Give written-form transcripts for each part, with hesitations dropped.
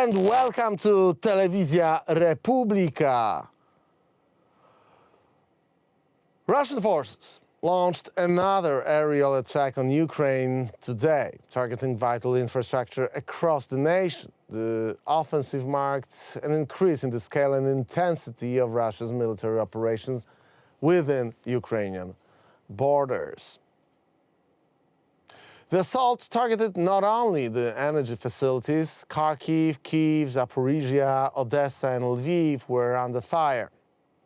and welcome to Telewizja Republika. Russian forces launched another aerial attack on Ukraine today, targeting vital infrastructure across the nation. The offensive marked an increase in the scale and intensity of Russia's military operations within Ukrainian borders. The assault targeted not only the energy facilities. Kharkiv, Kyiv, Zaporizhia, Odessa and Lviv were under fire.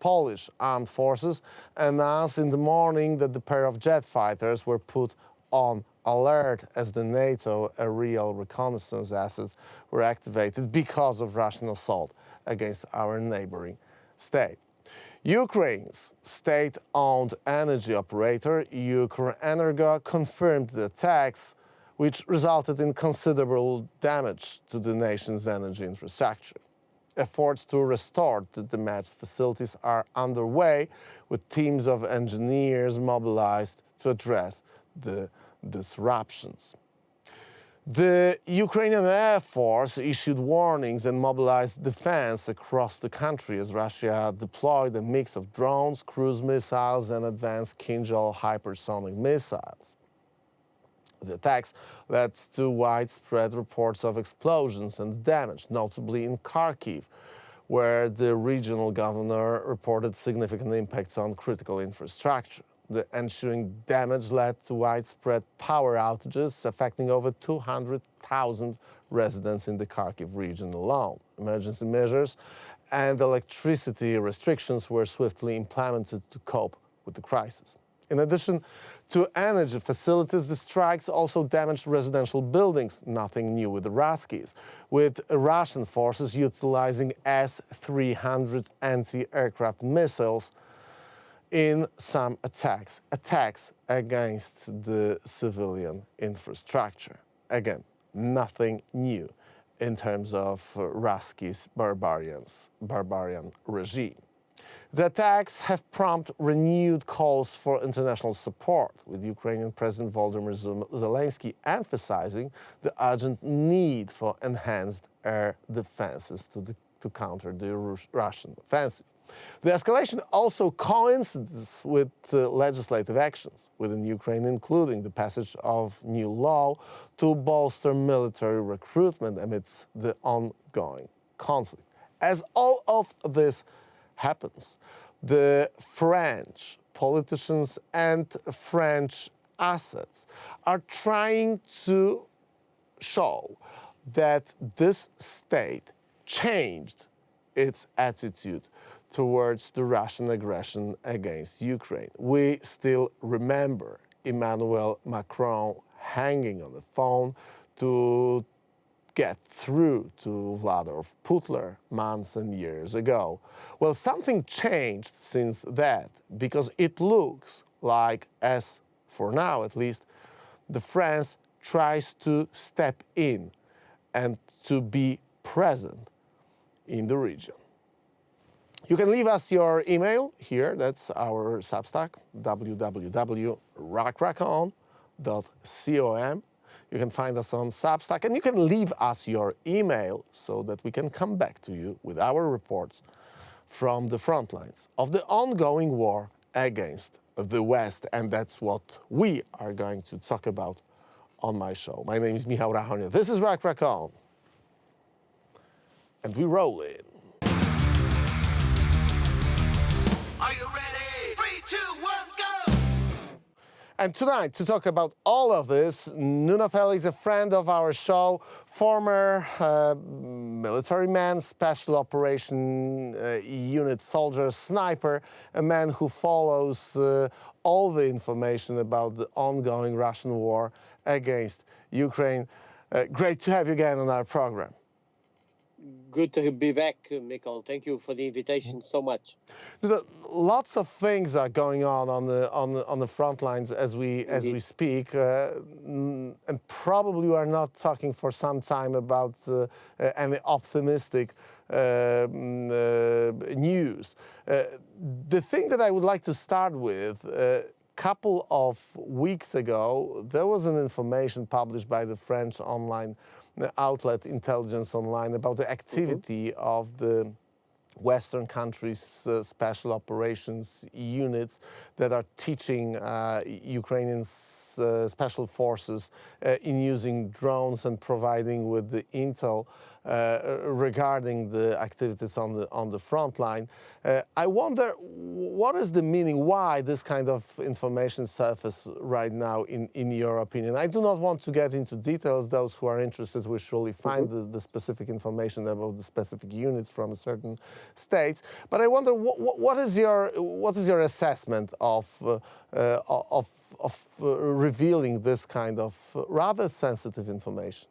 Polish armed forces announced in the morning that the pair of jet fighters were put on alert as the NATO aerial reconnaissance assets were activated because of Russian assault against our neighboring state. Ukraine's state-owned energy operator, Ukrenergo, confirmed the attacks, which resulted in considerable damage to the nation's energy infrastructure. Efforts to restore the damaged facilities are underway, with teams of engineers mobilized to address the disruptions. The Ukrainian Air Force issued warnings and mobilized defense across the country as Russia deployed a mix of drones, cruise missiles, and advanced Kinzhal hypersonic missiles. The attacks led to widespread reports of explosions and damage, notably in Kharkiv, where the regional governor reported significant impacts on critical infrastructure. The ensuing damage led to widespread power outages, affecting over 200,000 residents in the Kharkiv region alone. Emergency measures and electricity restrictions were swiftly implemented to cope with the crisis. In addition to energy facilities, the strikes also damaged residential buildings. Nothing new with the Ruskies, with Russian forces utilizing S-300 anti-aircraft missiles in some attacks against the civilian infrastructure. Again, nothing new in terms of Ruski's barbarian regime. The attacks have prompted renewed calls for international support, with Ukrainian President Volodymyr Zelensky emphasizing the urgent need for enhanced air defenses to counter the Russian offensive. The escalation also coincides with legislative actions within Ukraine, including the passage of new law to bolster military recruitment amidst the ongoing conflict. As all of this happens, the French politicians and French assets are trying to show that this state changed its attitude towards the Russian aggression against Ukraine. We still remember Emmanuel Macron hanging on the phone to get through to Vladimir Putin months and years ago. Well, something changed since that, because it looks like, as for now at least, the France tries to step in and to be present in the region. You can leave us your email here, that's our Substack, www.rockracon.com. You can find us on Substack, and you can leave us your email so that we can come back to you with our reports from the front lines of the ongoing war against the West. And that's what we are going to talk about on my show. My name is Michał Rachonia. This is Rock On. And we roll in. Are you ready? 3, 2, 1, go! And tonight, to talk about all of this, Nuno Felix, a friend of our show, former military man, special operation unit soldier, sniper, a man who follows all the information about the ongoing Russian war against Ukraine. Great to have you again on our program. Good to be back, Michał. Thank you for the invitation so much. Lots of things are going on the front lines as we speak, and probably we are not talking for some time about any optimistic news. The thing that I would like to start with. Couple of weeks ago, there was an information published by the French online outlet Intelligence Online about the activity of the Western countries' special operations units that are teaching Ukrainian special forces in using drones and providing with the intel regarding the activities on the front line. I wonder what is the meaning, why this kind of information surface right now in your opinion? I do not want to get into details. Those who are interested will surely find the specific information about the specific units from a certain states. But I wonder what is your assessment of revealing this kind of rather sensitive information?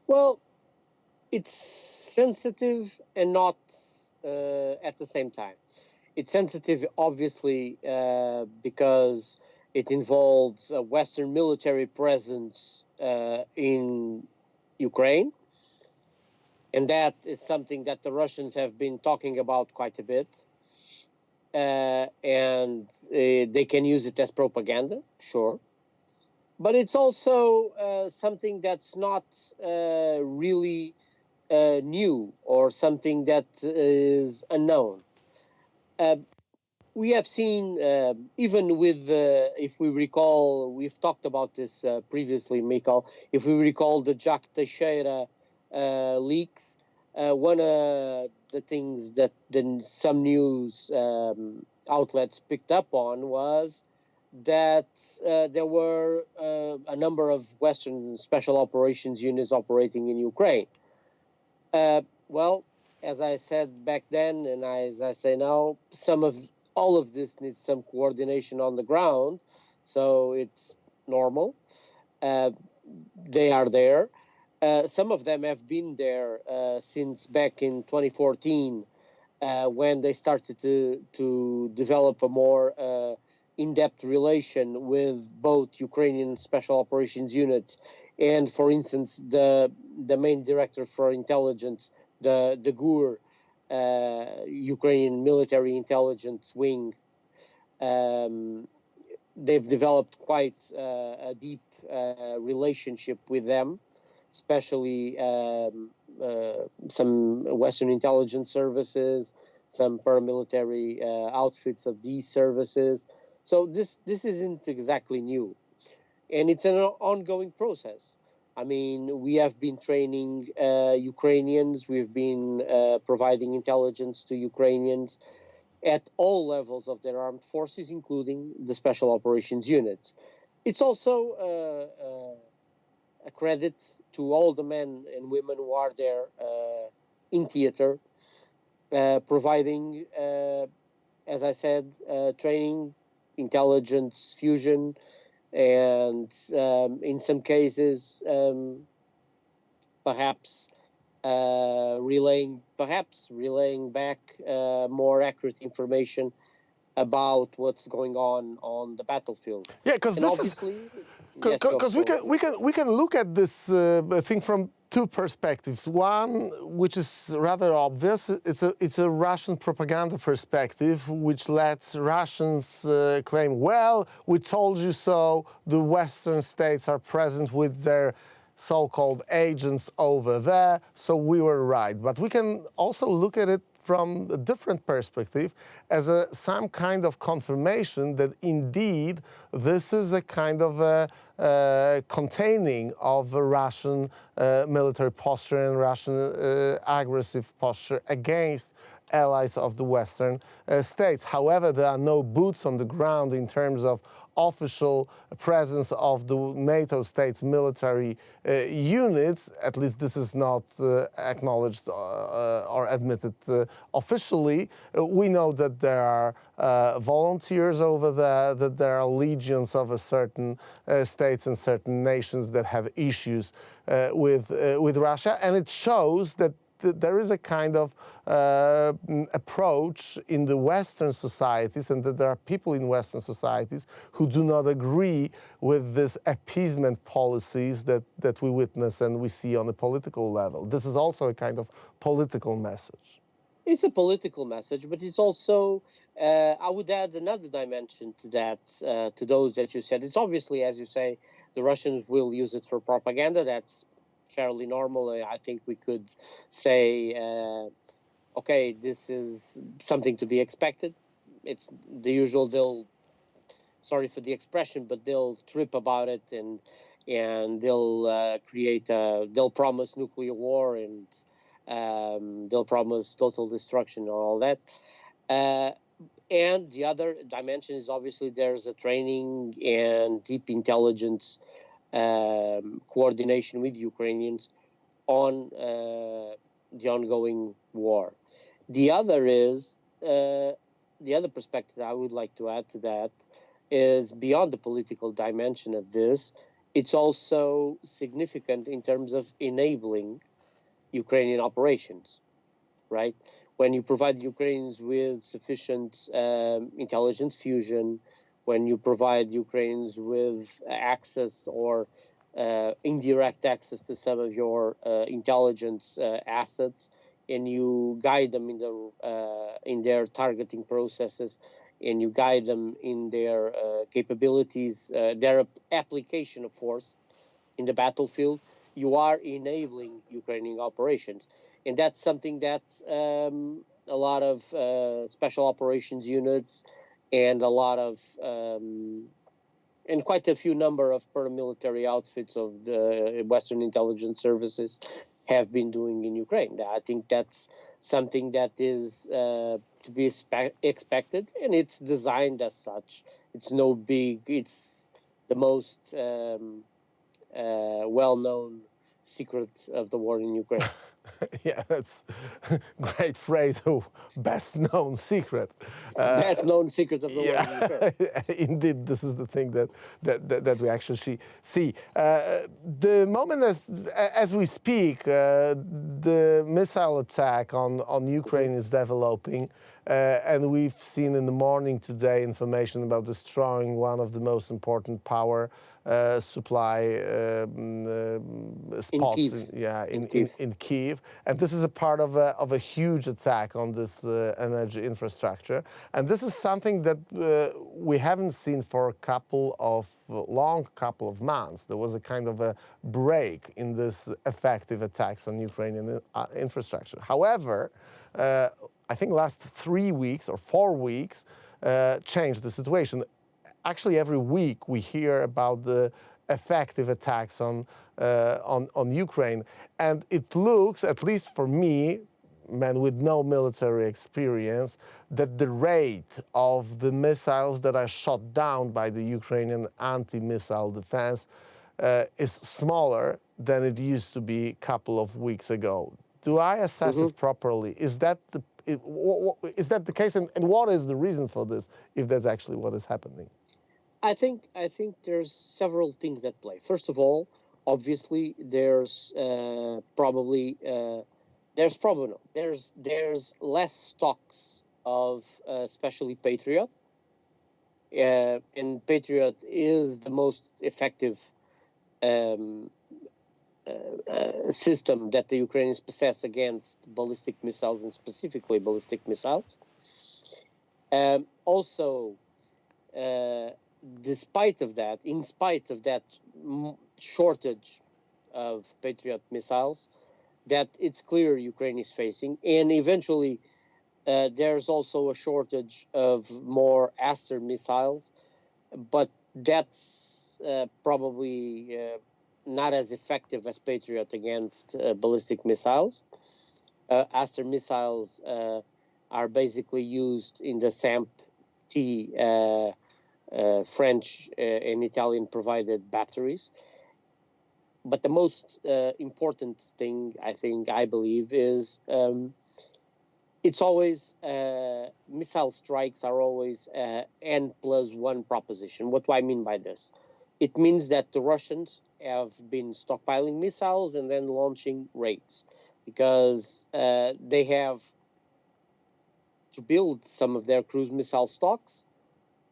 Well, it's sensitive and not at the same time. It's sensitive, obviously, because it involves a Western military presence in Ukraine. And that is something that the Russians have been talking about quite a bit. And they can use it as propaganda, sure. But it's also something that's not really new or something that is unknown. We have seen, even with, if we recall, we've talked about this previously, Mikhail, if we recall the Jack Teixeira leaks, one of the things that then some news outlets picked up on was that there were a number of Western special operations units operating in Ukraine. Well, as I said back then, and as I say now, all of this needs some coordination on the ground, so it's normal. They are there. Some of them have been there since back in 2014, when they started to develop a more in-depth relation with both Ukrainian special operations units and, for instance, the main director for intelligence, the GUR, Ukrainian military intelligence wing. They've developed quite a deep relationship with them, especially some Western intelligence services, some paramilitary outfits of these services. So this isn't exactly new, and it's an ongoing process. I mean, we have been training Ukrainians. We've been providing intelligence to Ukrainians at all levels of their armed forces, including the special operations units. It's also a credit to all the men and women who are there in theater, providing, as I said, training, intelligence fusion, and in some cases, perhaps relaying back more accurate information about what's going on the battlefield. Yeah, because we can look at this thing from two perspectives. One, which is rather obvious, it's a Russian propaganda perspective, which lets Russians claim, well, we told you so, the Western states are present with their so-called agents over there, so we were right. But we can also look at it from a different perspective as some kind of confirmation that indeed this is a kind of containing of a Russian military posture and Russian aggressive posture against allies of the Western states. However, there are no boots on the ground in terms of official presence of the NATO states' military units. At least this is not acknowledged or admitted officially. We know that there are volunteers over there, that there are legions of a certain states and certain nations that have issues with Russia, and it shows that there is a kind of approach in the Western societies, and that there are people in Western societies who do not agree with this appeasement policies that we witness and we see on the political level. This is also a kind of political message. It's a political message, but it's also, I would add another dimension to that, to those that you said. It's obviously, as you say, the Russians will use it for propaganda. That's fairly normal. I think we could say, okay, this is something to be expected. It's the usual. They'll, sorry for the expression, but they'll trip about it, and they'll they'll promise nuclear war, and they'll promise total destruction and all that. And the other dimension is obviously there's a training and deep intelligence coordination with Ukrainians on the ongoing war. The other is the other perspective I would like to add to that is beyond the political dimension of this. It's also significant in terms of enabling Ukrainian operations, right? When you provide Ukrainians with sufficient intelligence fusion, when you provide Ukrainians with access or indirect access to some of your intelligence assets, and you guide them in their targeting processes, and you guide them in their capabilities, their application of force in the battlefield, you are enabling Ukrainian operations. And that's something that a lot of special operations units and a lot of and quite a few number of paramilitary outfits of the Western intelligence services have been doing in Ukraine. I think that's something that is to be expected, and it's designed as such. It's no big, it's the most well-known secret of the war in Ukraine. Yeah, that's a great phrase. Oh, best known secret. It's the best known secret of the war in Ukraine. Indeed, this is the thing that we actually see. The moment as we speak, the missile attack on Ukraine is developing. And we've seen in the morning today information about destroying one of the most important power supply spots in Kyiv. And this is a part of a huge attack on this energy infrastructure. And this is something that we haven't seen for a long couple of months. There was a kind of a break in this effective attacks on Ukrainian infrastructure. However, I think last 3 weeks or 4 weeks changed the situation. Actually, every week we hear about the effective attacks on Ukraine, and it looks, at least for me, man with no military experience, that the rate of the missiles that are shot down by the Ukrainian anti-missile defense is smaller than it used to be a couple of weeks ago. Do I assess it properly? Is that the case, and what is the reason for this, if that's actually what is happening? I think there's several things at play. First of all, obviously, there's less stocks of especially Patriot, and Patriot is the most effective system that the Ukrainians possess against ballistic missiles, and specifically ballistic missiles. Also, in spite of that shortage of Patriot missiles that it's clear Ukraine is facing, and eventually there's also a shortage of more Aster missiles, but that's probably not as effective as Patriot against ballistic missiles. Aster missiles are basically used in the SAMP-T French and Italian provided batteries. But the most important thing, I believe, is it's always missile strikes are always N+1 proposition. What do I mean by this? It means that the Russians have been stockpiling missiles and then launching raids, because they have to build some of their cruise missile stocks.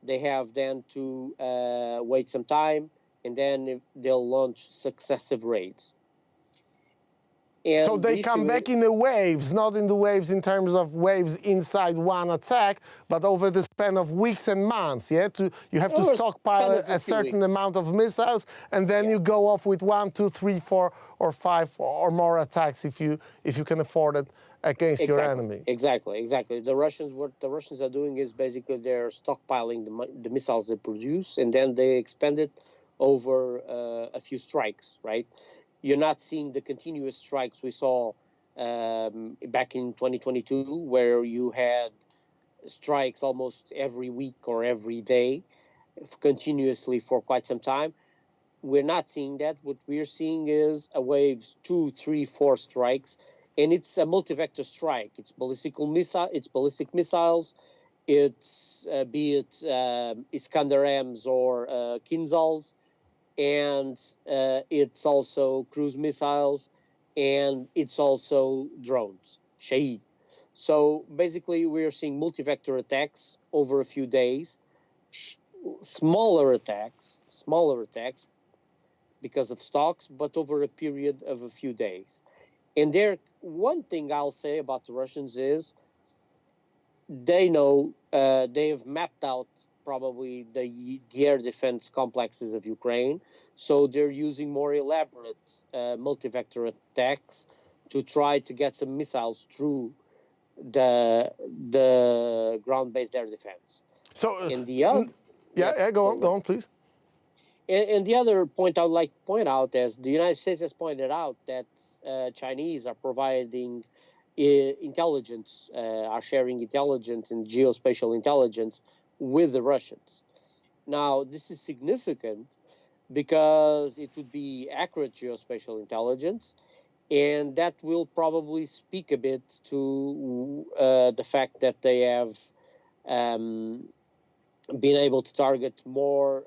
They have then to wait some time, and then they'll launch successive raids. And So they come back in the waves, not in the waves in terms of waves inside one attack, but over the span of weeks and months, yeah? You have to Over stockpile span of a certain weeks. amount of missiles, and then you go off with 1, 2, 3, 4, or 5 or more attacks if you can afford it against your enemy. Exactly. What the Russians are doing is basically they're stockpiling the missiles they produce, and then they expend it over a few strikes, right? You're not seeing the continuous strikes we saw back in 2022, where you had strikes almost every week or every day, continuously for quite some time. We're not seeing that. What we're seeing is a wave 2, 3, 4 strikes, and it's a multi-vector strike. It's ballistic missiles. It's be it Iskander-Ms or Kinzhals, and it's also cruise missiles, and it's also drones, Shahed. So basically, we're seeing multi-vector attacks over a few days, smaller attacks because of stocks, but over a period of a few days. And one thing I'll say about the Russians is they know they have mapped out probably the air defense complexes of Ukraine. So they're using more elaborate multi-vector attacks to try to get some missiles through the ground-based air defense. So, and the other, go on, please. And the other point I would like to point out is the United States has pointed out that Chinese are providing intelligence, are sharing intelligence and geospatial intelligence with the Russians. Now, this is significant because it would be accurate geospatial intelligence, and that will probably speak a bit to the fact that they have been able to target more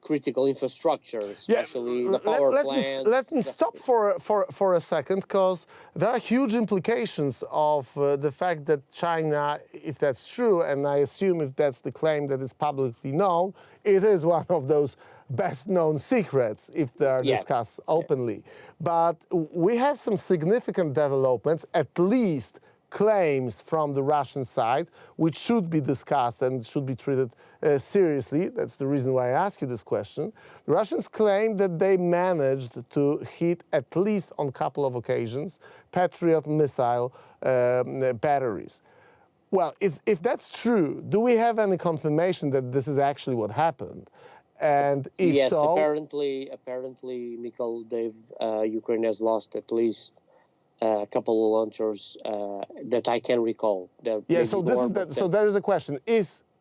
critical infrastructure, especially the power plants. Let me stop for a second, because there are huge implications of the fact that China, if that's true, and I assume if that's the claim that is publicly known, it is one of those best-known secrets if they are discussed openly. But we have some significant developments, at least claims from the Russian side, which should be discussed and should be treated seriously. That's the reason why I ask you this question. The Russians claim that they managed to hit, at least on a couple of occasions, Patriot missile batteries. Well, if that's true, do we have any confirmation that this is actually what happened? And if yes, so, apparently, Mikhail, Ukraine has lost at least a couple of launchers that I can recall. So there is a question: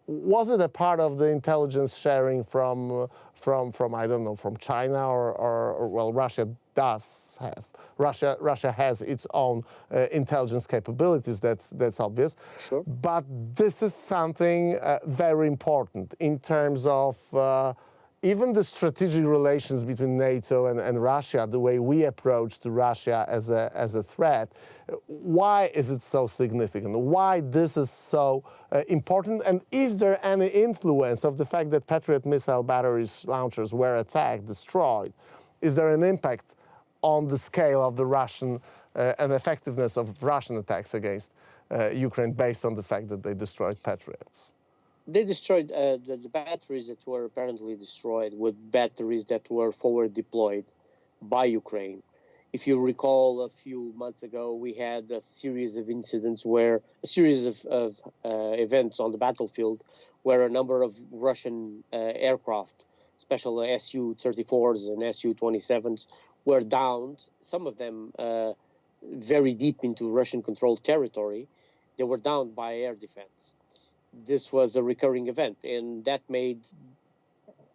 was it a part of the intelligence sharing from I don't know, from China or well, Russia does have. Russia has its own intelligence capabilities. That's obvious. Sure. But this is something very important in terms of even the strategic relations between NATO and Russia, the way we approach to Russia as a threat. Why is it so significant? Why this is so important? And is there any influence of the fact that Patriot missile batteries launchers were attacked, destroyed? Is there an impact on the scale of the Russian and effectiveness of Russian attacks against Ukraine based on the fact that they destroyed Patriots? They destroyed the batteries that were apparently destroyed with batteries that were forward deployed by Ukraine. If you recall, a few months ago, we had a series of incidents where a series of events on the battlefield where a number of Russian aircraft, especially Su-34s and Su-27s, were downed, some of them very deep into Russian-controlled territory. They were downed by air defense. This was a recurring event, and that made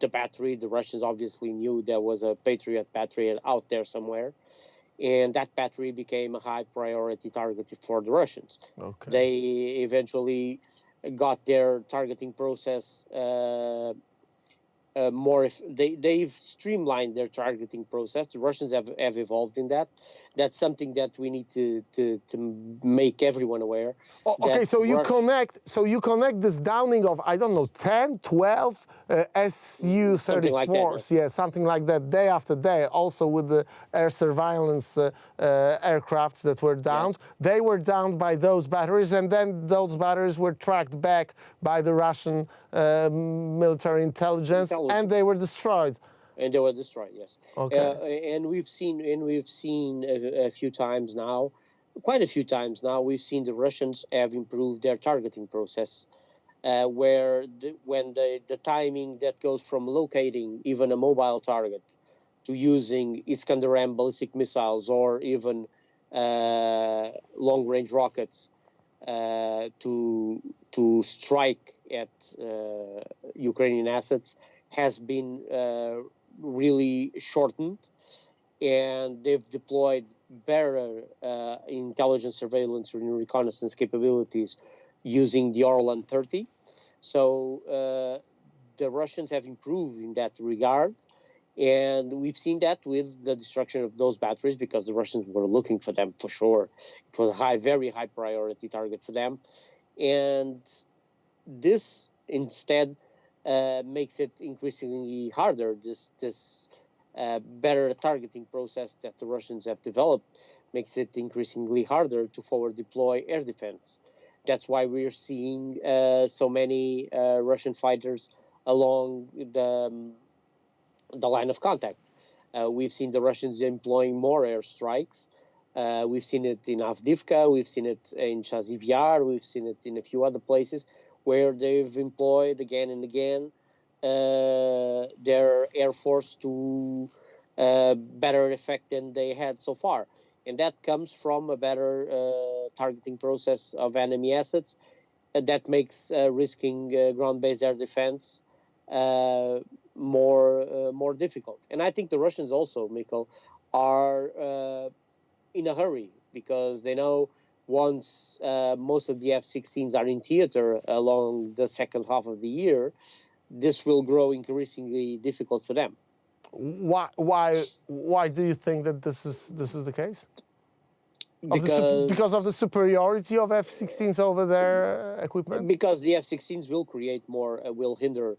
the battery, the Russians obviously knew there was a Patriot battery out there somewhere, and that battery became a high priority target for the Russians. Okay. They eventually got their targeting process they've streamlined their targeting process. The Russians have evolved in that. That's something that we need to make everyone aware. Okay, so you connect this downing of, I don't know, 10, 12 Something like that, Su-34s, yeah, something like that, day after day, also with the air surveillance aircrafts that were downed. Yes. They were downed by those batteries, and then those batteries were tracked back by the Russian military intelligence, and they were destroyed. And they were destroyed. Yes. Okay. And we've seen a few times now, quite a few times now. We've seen the Russians have improved their targeting process, where when the timing that goes from locating even a mobile target to using Iskander-M ballistic missiles or even long-range rockets to strike at Ukrainian assets has been really shortened, and they've deployed better intelligence, surveillance, and reconnaissance capabilities using the Orlan 30. So the Russians have improved in that regard, and we've seen that with the destruction of those batteries because the Russians were looking for them for sure. It was a very high priority target for them, and this instead makes it increasingly harder. This better targeting process that the Russians have developed makes it increasingly harder to forward deploy air defense. That's why we're seeing so many Russian fighters along the line of contact. We've seen the Russians employing more airstrikes. We've seen it in Avdiivka, we've seen it in Chaziv Yar, we've seen it in a few other places where they've employed again and again their air force to better effect than they had so far. And that comes from a better targeting process of enemy assets that makes risking ground-based air defense more difficult. And I think the Russians also, Mikhail, are in a hurry because they know once most of the F-16s are in theater along the second half of the year, this will grow increasingly difficult for them. Why do you think that this is the case? Because of the superiority of F-16s over their equipment? Because the F-16s will create more, will hinder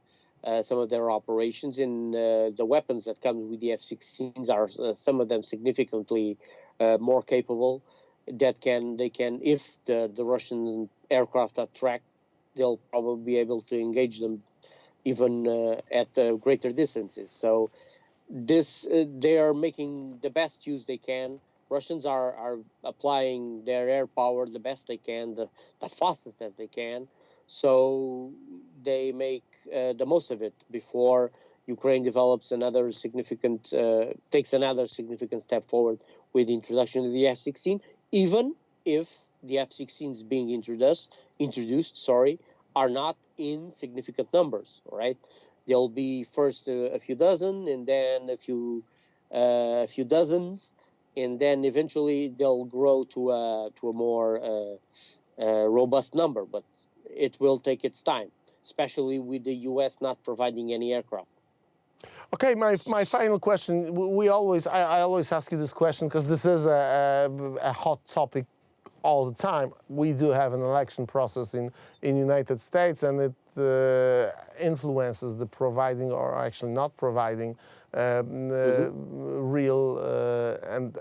some of their operations, and the weapons that come with the F-16s are some of them significantly more capable. That they can, if the Russian aircraft are tracked, they'll probably be able to engage them even at greater distances. So they are making the best use they can. Russians are applying their air power the best they can, the fastest as they can. So they make the most of it before Ukraine develops takes another significant step forward with the introduction of the F-16, even if the F-16s being introduced, are not in significant numbers, right? There'll be first a few dozen, and then a few dozens, and then eventually they'll grow to a more robust number. But it will take its time, especially with the U.S. not providing any aircraft. Okay, my final question. I always ask you this question because this is a hot topic all the time. We do have an election process in United States, and it influences the providing or actually not providing real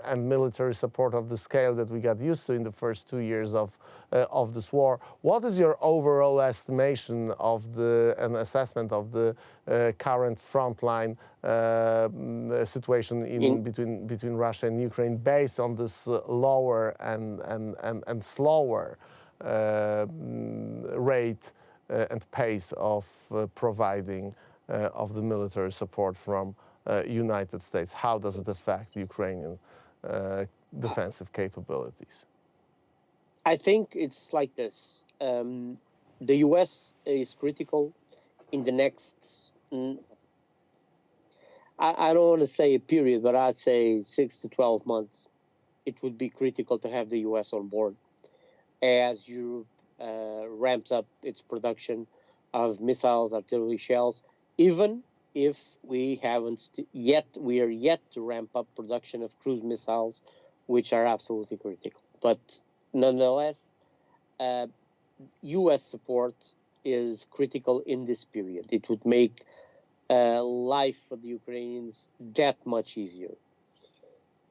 and military support of the scale that we got used to in the first 2 years of this war. What is your overall estimation of an assessment of the current frontline situation between Russia and Ukraine based on this lower and slower rate and pace of providing of the military support from United States? How does it affect Ukrainian defensive capabilities? I think it's like this. The U.S. is critical in the next, I don't want to say a period, but I'd say 6 to 12 months. It would be critical to have the U.S. on board as Europe ramps up its production of missiles, artillery shells, even if we haven't we are yet to ramp up production of cruise missiles, which are absolutely critical. But nonetheless, U.S. support is critical in this period. It would make life for the Ukrainians that much easier.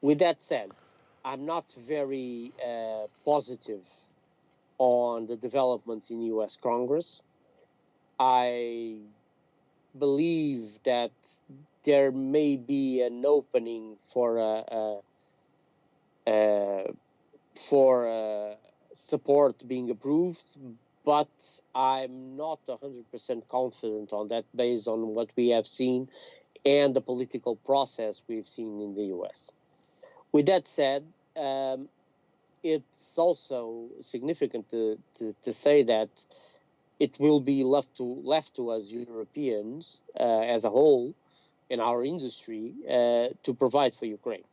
With that said, I'm not very positive on the developments in U.S. Congress. I believe that there may be an opening for support being approved, but I'm not 100% confident on that based on what we have seen and the political process we've seen in the U.S. With that said, it's also significant to say that it will be left to us Europeans as a whole in our industry to provide for Ukraine.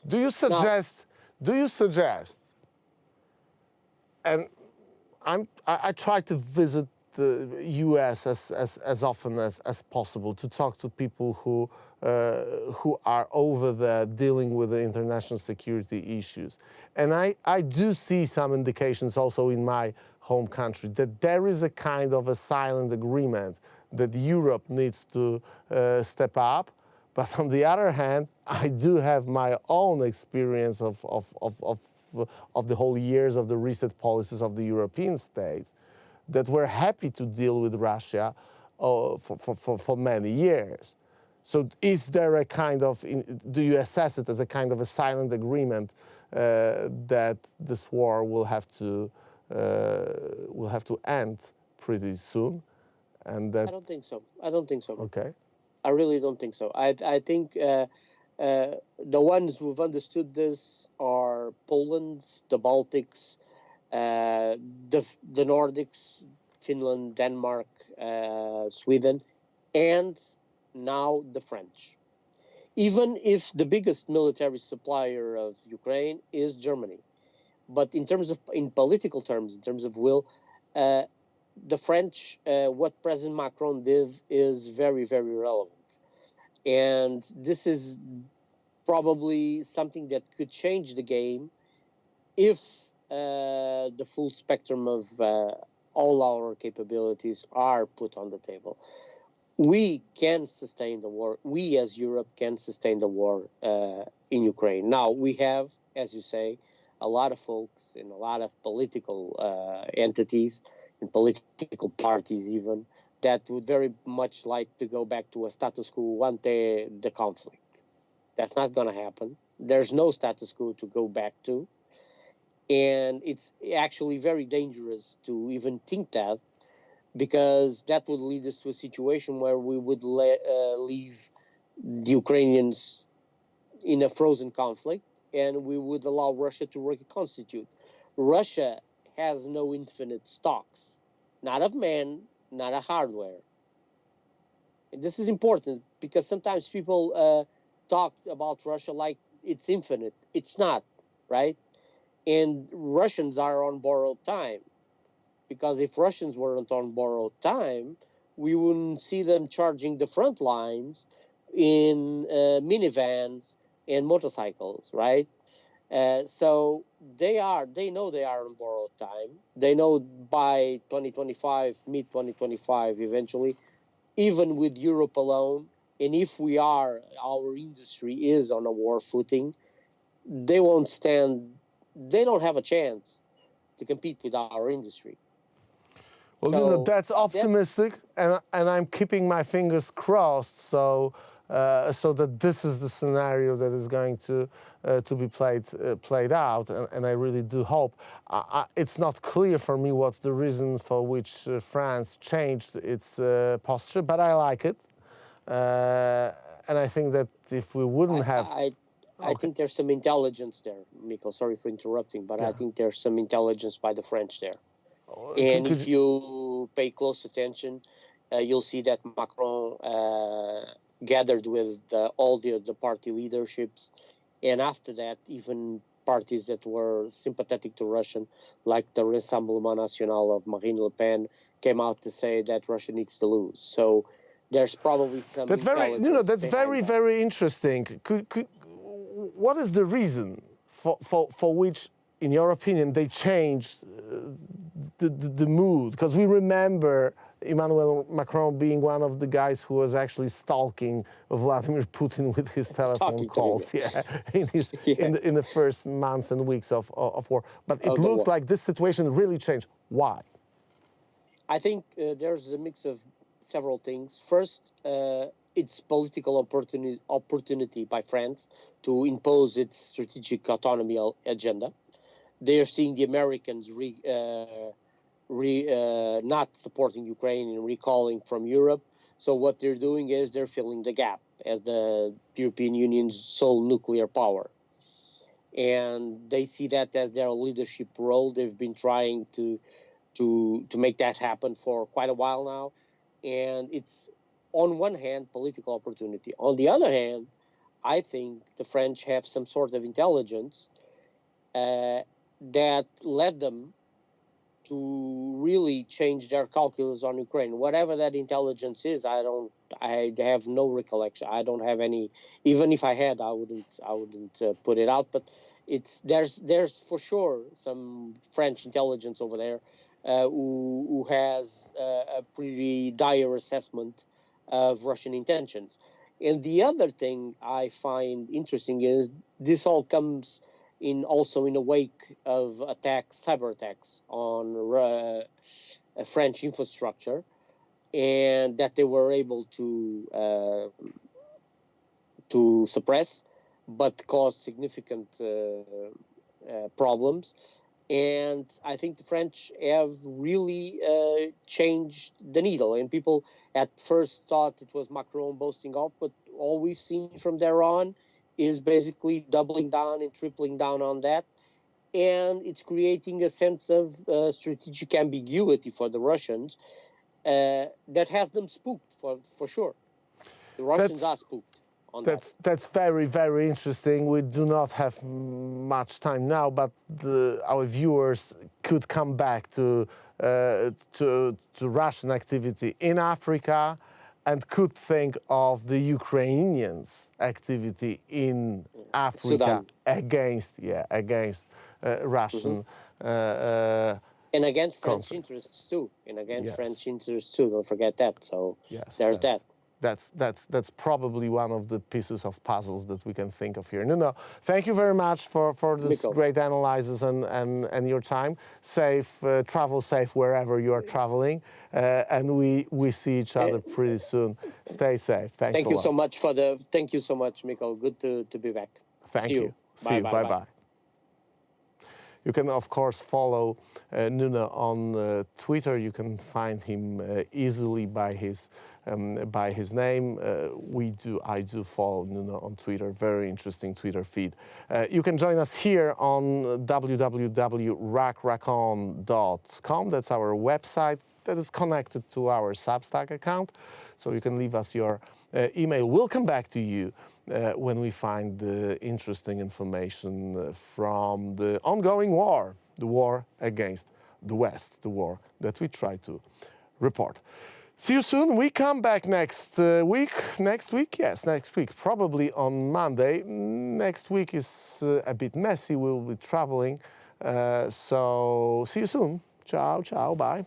Do you suggest? And I try to visit the U.S. as often as possible to talk to people who are over there dealing with the international security issues. And I do see some indications also in my home country that there is a kind of a silent agreement that Europe needs to step up. But on the other hand, I do have my own experience of the whole years of the reset policies of the European states that were happy to deal with Russia for many years. So is there a kind of, do you assess it as a kind of a silent agreement that this war will have to end pretty soon? And that, I don't think so. I don't think so. Okay. I really don't think so. I think the ones who've understood this are Poland, the Baltics, the Nordics, Finland, Denmark, Sweden, and now the French. Even if the biggest military supplier of Ukraine is Germany, but in political terms, in terms of will, the French, what President Macron did is very, very relevant. And this is probably something that could change the game if the full spectrum of all our capabilities are put on the table. We can sustain the war. We as Europe can sustain the war in Ukraine. Now, we have, as you say, a lot of folks in a lot of political entities and political parties even that would very much like to go back to a status quo ante the conflict. That's not going to happen. There's no status quo to go back to. And it's actually very dangerous to even think that, because that would lead us to a situation where we would leave the Ukrainians in a frozen conflict and we would allow Russia to reconstitute. Russia has no infinite stocks, not of men, not of hardware. And this is important because sometimes people talk about Russia like it's infinite. It's not, right? And Russians are on borrowed time, because if Russians weren't on borrowed time, we wouldn't see them charging the front lines in minivans and motorcycles, right? So they know they are on borrowed time. They know by 2025, mid 2025, eventually, even with Europe alone, and if our industry is on a war footing, they won't stand. They don't have a chance to compete with our industry. Well, So that's optimistic, and I'm keeping my fingers crossed. So that this is the scenario that is going to be played out, and I really do hope. It's not clear for me what's the reason for which France changed its posture, but I like it, and I think that if we wouldn't have. I think there's some intelligence there, Mikkel. Sorry for interrupting, but I think there's some intelligence by the French there. And if you pay close attention, you'll see that Macron gathered with all the party leaderships. And after that, even parties that were sympathetic to Russia, like the Rassemblement National of Marine Le Pen, came out to say that Russia needs to lose. So there's probably some intelligence. That's very interesting. What is the reason for which, in your opinion, they changed the mood? Because we remember Emmanuel Macron being one of the guys who was actually stalking Vladimir Putin with his telephone Talking to him, calls, in the first months and weeks of war. But it Of the looks war. like this situation really changed. Why? I think there's a mix of several things. First, it's political opportunity by France to impose its strategic autonomy agenda. They are seeing the Americans not supporting Ukraine and recalling from Europe. So what they're doing is they're filling the gap as the European Union's sole nuclear power. And they see that as their leadership role. They've been trying to make that happen for quite a while now. And it's, on one hand, political opportunity. On the other hand, I think the French have some sort of intelligence that led them to really change their calculus on Ukraine. Whatever that intelligence is, I have no recollection. I don't have any. Even if I had, I wouldn't put it out. But there's for sure some French intelligence over there who has a pretty dire assessment of Russian intentions. And the other thing I find interesting is this all comes also in the wake of cyber attacks on French infrastructure, and that they were able to suppress, but caused significant problems. And I think the French have really changed the needle. And people at first thought it was Macron boasting off, but all we've seen from there on is basically doubling down and tripling down on that. And it's creating a sense of strategic ambiguity for the Russians that has them spooked, for sure. The Russians are spooked on that. That's very, very interesting. We do not have much time now, but our viewers could come back to Russian activity in Africa, and could think of the Ukrainians' activity in Africa Sudan. against Russian and against French conflict. interests too. Yes. French interests too. Don't forget that. So there's that. That's probably one of the pieces of puzzles that we can think of here. Nuno, thank you very much for this Mikko. great analysis and your time. Travel safe wherever you are traveling, and we see each other pretty soon. Stay safe. Thanks Thank a you lot. so much Thank you so much, Mikko. Good to be back. Thank See you. Bye. Bye. You can, of course, follow Nuno on Twitter. You can find him easily by his name. I do follow Nuno on Twitter. Very interesting Twitter feed. You can join us here on www.rackracon.com. That's our website that is connected to our Substack account. So you can leave us your email. We'll come back to you when we find the interesting information from the ongoing war, the war against the West, the war that we try to report. See you soon. We come back next week. Next week? Yes, next week. Probably on Monday. Next week is a bit messy. We'll be traveling. So see you soon. Ciao, bye.